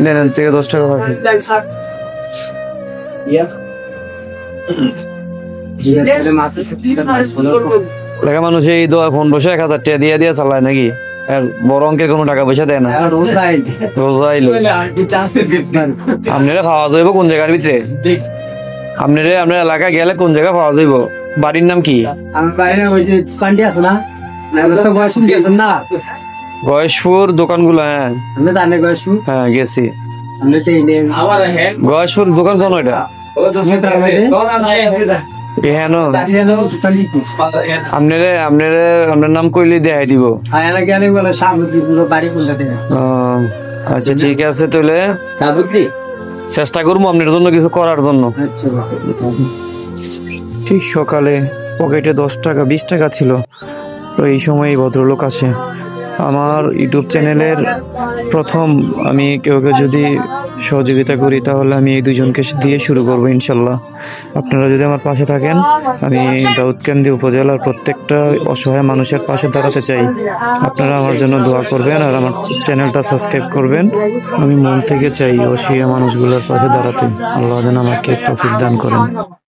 নেন থেকে 10 টাকা পাখি লেখা মানুষ এই ফোন বসে 1000 টাকা দিয়ে দিয়ে চালায় নাকি? বড় অঙ্কের কোনো টাকা পয়সা দেয় না। আপনারা খাওয়া যাইব কোন জায়গার ভিতরে? আপনার এলাকায় গেলে কোন জায়গায় খাওয়া যাইব? বাড়ির নাম কি? গয়েশপুর দোকানগুলো? হ্যাঁ হ্যাঁ গেছি। গয়েশপুর দোকান কোন ওইটা? আপনার নাম কইলে দেখাই দিব। আচ্ছা ঠিক আছে, তাহলে চেষ্টা করবো আপনার জন্য কিছু করার জন্য। ঠিক সকালে পকেটে 10 টাকা 20 টাকা ছিল, তো এই সময় ভদ্রলোক আসে। আমার ইউটিউব চ্যানেলের প্রথম আমি কেউ যদি সহযোগিতা করি তাহলে আমি এই দুজনকে দিয়ে শুরু করবো ইনশাল্লাহ। আপনারা যদি আমার পাশে থাকেন, আমি দাউদকান্দি উপজেলার প্রত্যেকটা অসহায় মানুষের পাশে দাঁড়াতে চাই। আপনারা আমার জন্য দোয়া করবেন আর আমার চ্যানেলটা সাবস্ক্রাইব করবেন। আমি মন থেকে চাই অসহায় মানুষগুলোর পাশে দাঁড়াতে। আল্লাহ যেন আমাকে তৌফিক দান করেন।